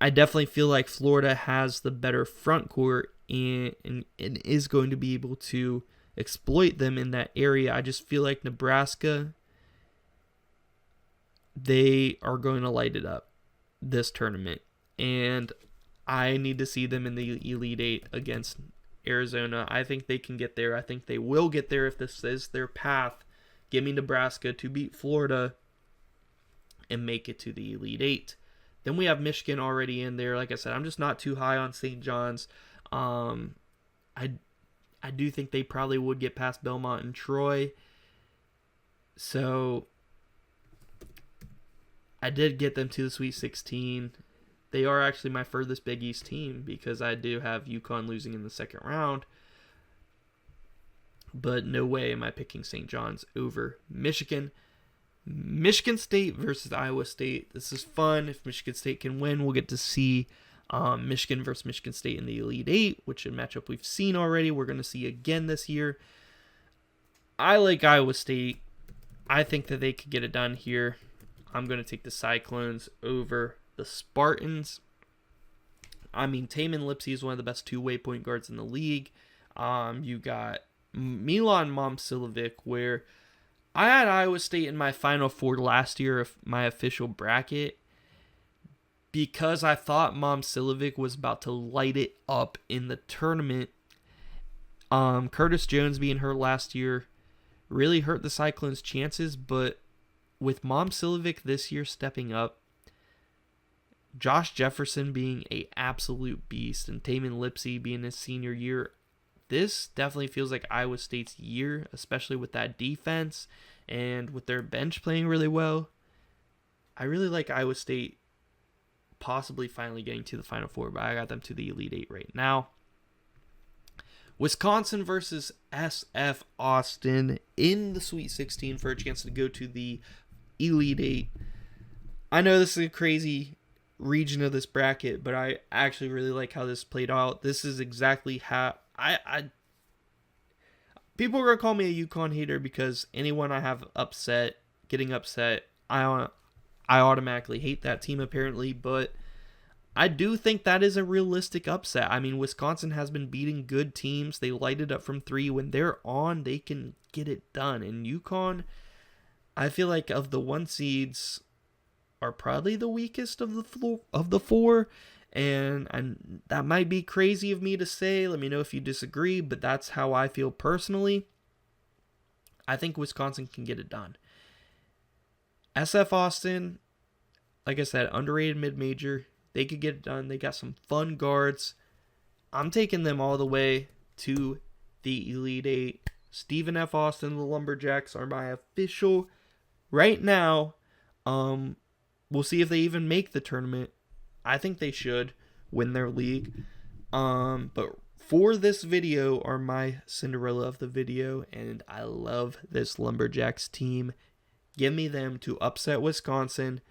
I definitely feel like Florida has the better front court and is going to be able to exploit them in that area. I just feel like Nebraska, they are going to light it up this tournament. And I need to see them in the Elite Eight against Arizona. I think they can get there. I think they will get there if this is their path. Give me Nebraska to beat Florida and make it to the Elite Eight. Then we have Michigan already in there. Like I said, I'm just not too high on St. John's. I do think they probably would get past Belmont and Troy. So I did get them to the Sweet 16. They are actually my furthest Big East team because I do have UConn losing in the second round. But no way am I picking St. John's over Michigan. Michigan State versus Iowa State. This is fun. If Michigan State can win, we'll get to see Michigan versus Michigan State in the Elite Eight, which is a matchup we've seen already. We're going to see again this year. I like Iowa State. I think that they could get it done here. I'm going to take the Cyclones over the Spartans. I mean, Taman Lipsey is one of the best two-way point guards in the league. You got Milan Momcilovic, where I had Iowa State in my Final Four last year of my official bracket because I thought Momcilovic was about to light it up in the tournament. Curtis Jones being hurt last year really hurt the Cyclones' chances, but with Momcilovic this year stepping up, Josh Jefferson being an absolute beast, and Taman Lipsey being his senior year, this definitely feels like Iowa State's year, especially with that defense and with their bench playing really well. I really like Iowa State possibly finally getting to the Final Four, but I got them to the Elite Eight right now. Wisconsin versus SF Austin in the Sweet 16 for a chance to go to the Elite Eight. I know this is a crazy region of this bracket, but I actually really like how this played out. This is exactly how people are gonna call me a UConn hater because anyone I have getting upset, I automatically hate that team apparently, but I do think that is a realistic upset. I mean, Wisconsin has been beating good teams. They light it up from three. When they're on, they can get it done. And UConn, I feel like of the one seeds, are probably the weakest of the four. And that might be crazy of me to say. Let me know if you disagree, but that's how I feel personally. I think Wisconsin can get it done. SF Austin, like I said, underrated mid-major. They could get it done. They got some fun guards. I'm taking them all the way to the Elite Eight. Stephen F. Austin, the Lumberjacks, are my official right now. We'll see if they even make the tournament. I think they should win their league. But for this video are my Cinderella of the video, and I love this Lumberjacks team. Give me them to upset Wisconsin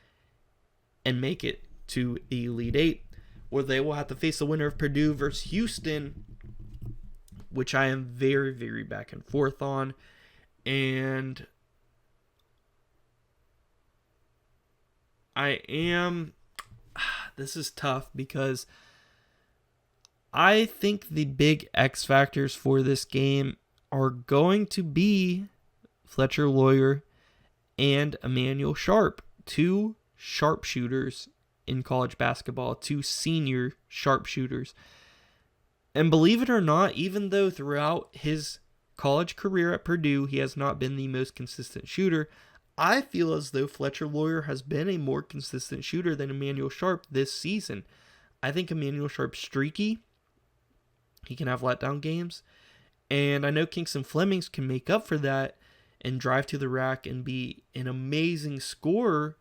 and make it to the Elite Eight, where they will have to face the winner of Purdue versus Houston, which I am very, very back and forth on. And this is tough because I think the big X factors for this game are going to be Fletcher Loyer and Emmanuel Sharp, two sharpshooters in college basketball, two senior sharpshooters. And believe it or not, even though throughout his college career at Purdue, he has not been the most consistent shooter, I feel as though Fletcher Loyer has been a more consistent shooter than Emmanuel Sharp this season. I think Emmanuel Sharp's streaky. He can have letdown games. And I know Kingston Flemings can make up for that and drive to the rack and be an amazing scorer.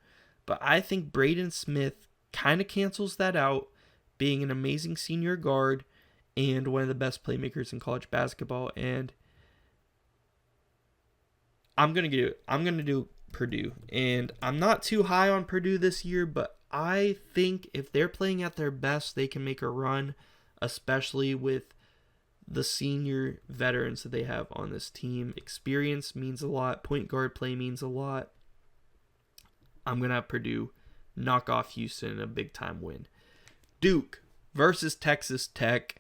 But I think Braden Smith kind of cancels that out, being an amazing senior guard and one of the best playmakers in college basketball. And I'm gonna do Purdue. And I'm not too high on Purdue this year, but I think if they're playing at their best, they can make a run, especially with the senior veterans that they have on this team. Experience means a lot. Point guard play means a lot. I'm going to have Purdue knock off Houston in a big-time win. Duke versus Texas Tech.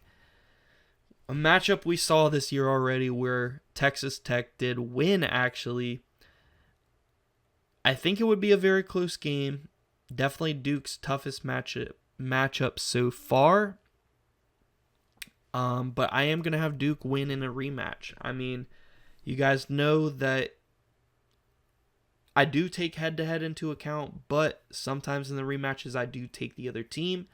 A matchup we saw this year already where Texas Tech did win, actually. I think it would be a very close game. Definitely Duke's toughest matchup so far. But I am going to have Duke win in a rematch. I mean, you guys know that I do take head-to-head into account, but sometimes in the rematches I do take the other team.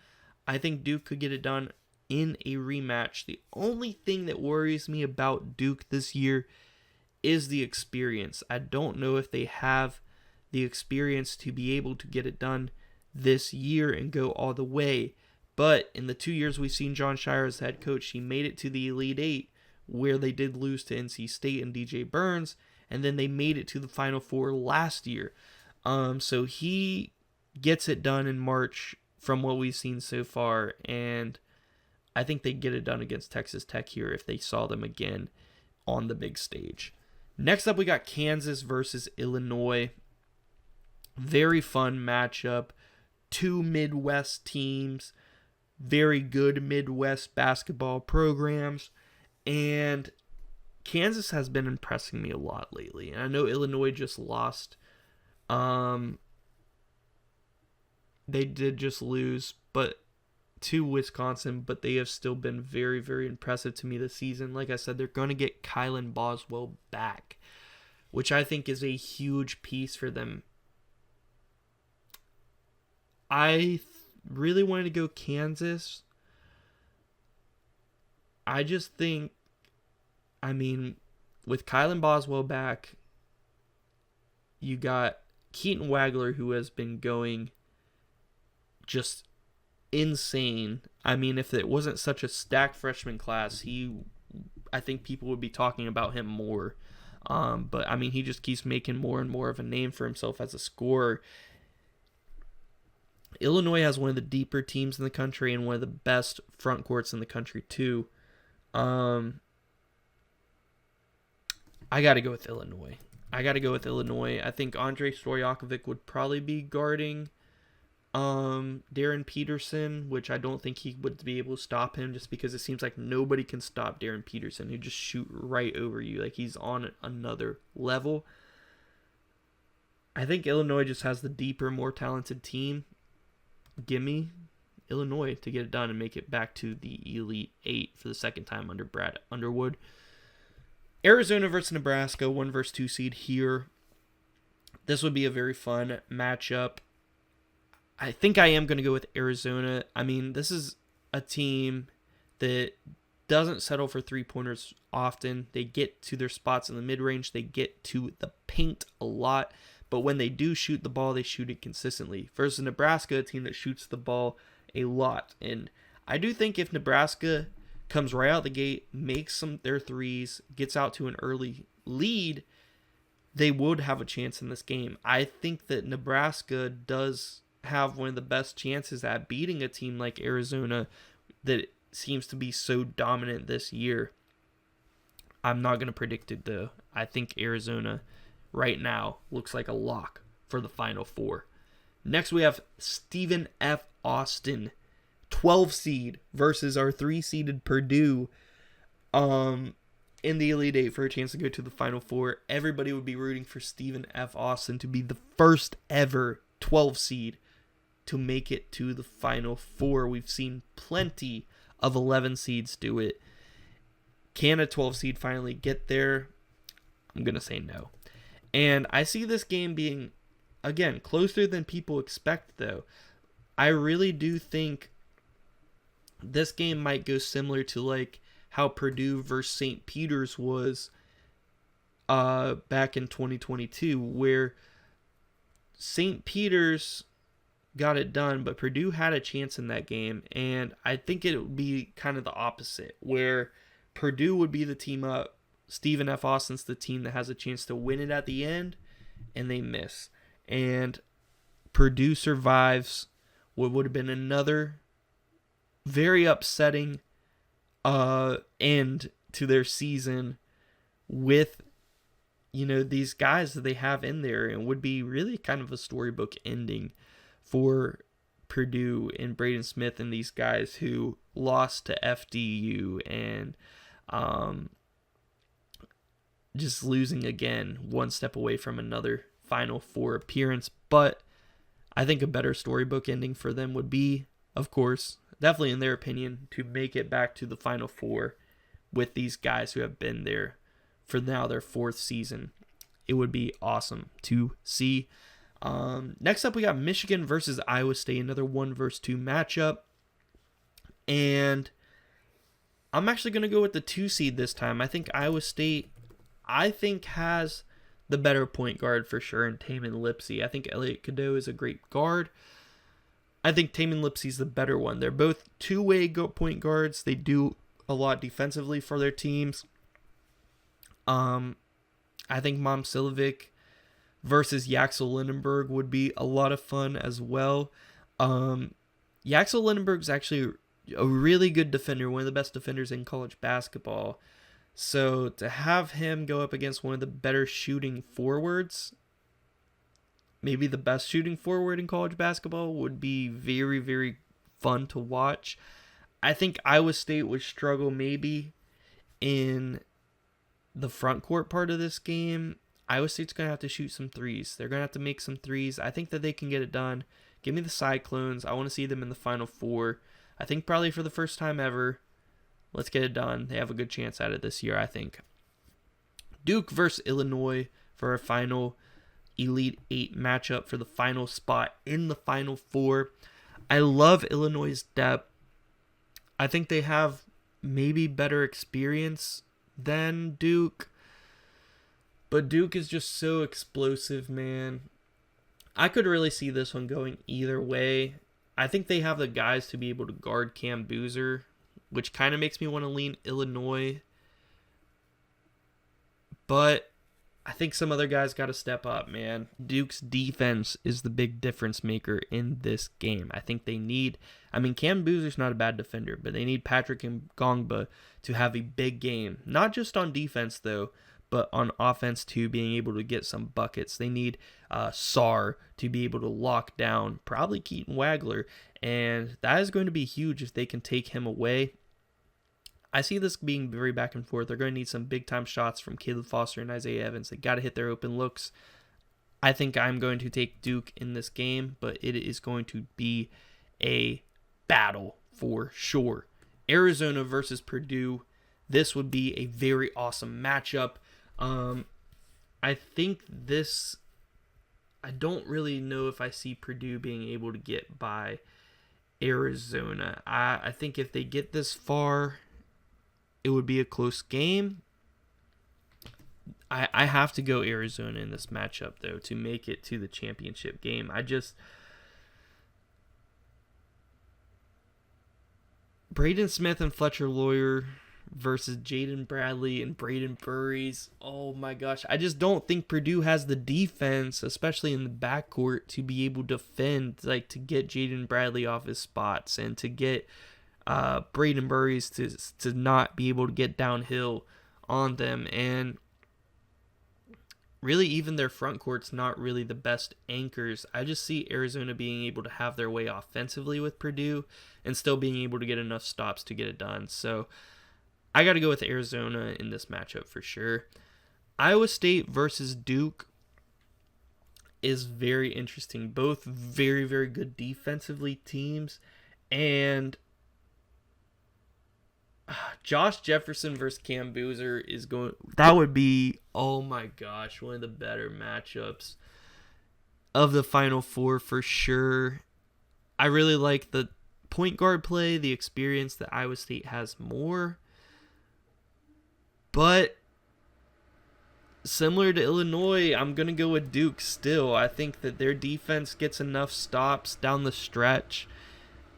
I think Duke could get it done in a rematch. The only thing that worries me about Duke this year is the experience. I don't know if they have the experience to be able to get it done this year and go all the way. But in the 2 years we've seen John Shire as head coach, he made it to the Elite Eight, where they did lose to NC State and DJ Burns, and then they made it to the Final Four last year. So he gets it done in March from what we've seen so far, and I think they get it done against Texas Tech here if they saw them again on the big stage. Next up, we got Kansas versus Illinois. Very fun matchup. Two Midwest teams. Very good Midwest basketball programs. And Kansas has been impressing me a lot lately. And I know Illinois just lost. They did just lose to Wisconsin, but they have still been very, very impressive to me this season. Like I said, they're going to get Kylan Boswell back, which I think is a huge piece for them. I really wanted to go Kansas. I just think, with Kylan Boswell back, you got Keaton Wagler, who has been going just insane. If it wasn't such a stacked freshman class, I think people would be talking about him more. But he just keeps making more and more of a name for himself as a scorer. Illinois has one of the deeper teams in the country and one of the best front courts in the country too. I got to go with Illinois. I think Andre Stojakovic would probably be guarding Darren Peterson, which I don't think he would be able to stop him, just because it seems like nobody can stop Darren Peterson, who just shoot right over you. Like, he's on another level. I think Illinois just has the deeper, more talented team. Give me Illinois to get it done and make it back to the Elite Eight for the second time under Brad Underwood. Arizona versus Nebraska, 1 versus 2 seed here. This would be a very fun matchup. I think I am going to go with Arizona. I mean, this is a team that doesn't settle for three-pointers often. They get to their spots in the mid-range. They get to the paint a lot. But when they do shoot the ball, they shoot it consistently. Versus Nebraska, a team that shoots the ball a lot. And I do think if Nebraska comes right out the gate, makes their threes, gets out to an early lead, they would have a chance in this game. I think that Nebraska does have one of the best chances at beating a team like Arizona that seems to be so dominant this year. I'm not going to predict it, though. I think Arizona right now looks like a lock for the Final Four. Next, we have Stephen F. Austin, 12 seed versus our 3-seeded Purdue in the Elite Eight for a chance to go to the Final Four. Everybody would be rooting for Stephen F. Austin to be the first ever 12 seed to make it to the Final Four. We've seen plenty of 11 seeds do it. Can a 12 seed finally get there? I'm going to say no. And I see this game being, again, closer than people expect, though. I really do think this game might go similar to like how Purdue versus St. Peter's was back in 2022, where St. Peter's got it done, but Purdue had a chance in that game, and I think it would be kind of the opposite, where Purdue would be the team up, Stephen F. Austin's the team that has a chance to win it at the end, and they miss. And Purdue survives what would have been another very upsetting end to their season with, you know, these guys that they have in there, and would be really kind of a storybook ending for Purdue and Braden Smith and these guys who lost to FDU and just losing again, one step away from another Final Four appearance. But I think a better storybook ending for them would be, of course, definitely in their opinion, to make it back to the Final Four with these guys who have been there for now their 4th season. It would be awesome to see. Next up, we got Michigan versus Iowa State, another 1 versus 2 matchup. And I'm actually going to go with the 2 seed this time. I think Iowa State, has the better point guard for sure in Tamin Lipsey. I think Elliot Cadeau is a great guard. I think Tamin Lipsey's the better one. They're both two-way point guards. They do a lot defensively for their teams. I think Momcilovic versus Yaxel Lindenberg would be a lot of fun as well. Yaxel Lindenberg's actually a really good defender, one of the best defenders in college basketball. So to have him go up against one of the better shooting forwards, maybe the best shooting forward in college basketball, would be very, very fun to watch. I think Iowa State would struggle maybe in the front court part of this game. Iowa State's going to have to shoot some threes. They're going to have to make some threes. I think that they can get it done. Give me the Cyclones. I want to see them in the Final Four. I think probably for the first time ever. Let's get it done. They have a good chance at it this year, I think. Duke versus Illinois for our final Elite 8 matchup for the final spot in the Final Four. I love Illinois' depth. I think they have maybe better experience than Duke. But Duke is just so explosive, man. I could really see this one going either way. I think they have the guys to be able to guard Cam Boozer, which kind of makes me want to lean Illinois. But I think some other guys got to step up, man. Duke's defense is the big difference maker in this game. I think they need, Cam Boozer's not a bad defender, but they need Patrick Ngongba to have a big game. Not just on defense, though, but on offense, too, being able to get some buckets. They need Sarr to be able to lock down probably Keaton Wagler, and that is going to be huge if they can take him away. I see this being very back and forth. They're going to need some big-time shots from Caleb Foster and Isaiah Evans. They got to hit their open looks. I think I'm going to take Duke in this game, but it is going to be a battle for sure. Arizona versus Purdue. This would be a very awesome matchup. I think this I don't really know if I see Purdue being able to get by Arizona. I think if they get this far, it would be a close game. I have to go Arizona in this matchup, though, to make it to the championship game. Braden Smith and Fletcher Lawyer versus Jaden Bradley and Braden Burries. Oh my gosh. I just don't think Purdue has the defense, especially in the backcourt, to be able to defend, like to get Jaden Bradley off his spots and to get Braden Burries to not be able to get downhill on them. And really, even their front court's not really the best anchors. I just see Arizona being able to have their way offensively with Purdue and still being able to get enough stops to get it done. So I got to go with Arizona in this matchup for sure. Iowa State versus Duke is very interesting. Both very, very good defensively teams. And Josh Jefferson versus Cam Boozer is going. That would be, oh my gosh, one of the better matchups of the Final Four for sure. I really like the point guard play, the experience that Iowa State has more. But similar to Illinois, I'm going to go with Duke still. I think that their defense gets enough stops down the stretch.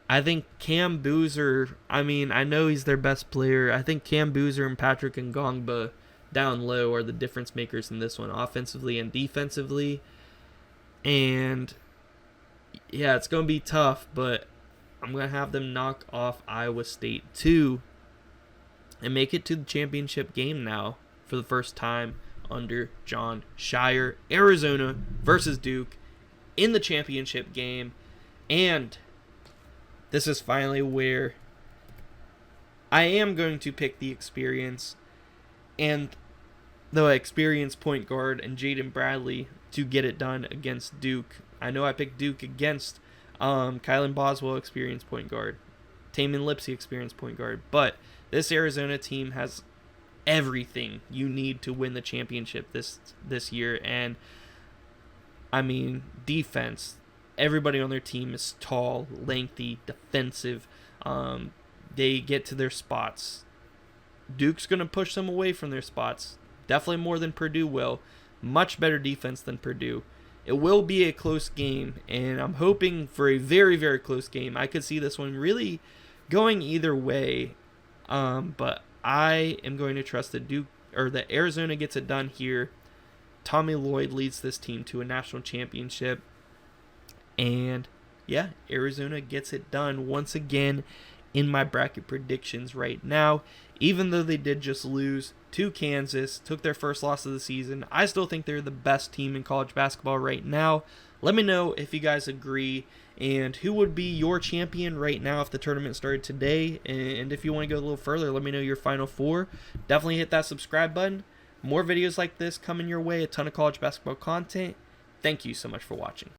I think Cam Boozer, I know he's their best player. I think Cam Boozer and Patrick Ngongba down low are the difference makers in this one, offensively and defensively. And yeah, it's going to be tough, but I'm going to have them knock off Iowa State too and make it to the championship game now for the first time under John Shire. Arizona versus Duke in the championship game. And this is finally where I am going to pick the experience and the experienced point guard and Jaden Bradley to get it done against Duke. I know I picked Duke against Kylan Boswell, experienced point guard, Taman Lipsey, experienced point guard, but this Arizona team has everything you need to win the championship this year. And defense. Everybody on their team is tall, lengthy, defensive. They get to their spots. Duke's going to push them away from their spots. Definitely more than Purdue will. Much better defense than Purdue. It will be a close game, and I'm hoping for a very, very close game. I could see this one really going either way, but I am going to trust that Arizona gets it done here. Tommy Lloyd leads this team to a national championship. And yeah, Arizona gets it done once again in my bracket predictions right now. Even though they did just lose to Kansas, took their first loss of the season, I still think they're the best team in college basketball right now. Let me know if you guys agree and who would be your champion right now if the tournament started today. And if you want to go a little further, let me know your Final Four. Definitely hit that subscribe button. More videos like this coming your way, a ton of college basketball content. Thank you so much for watching.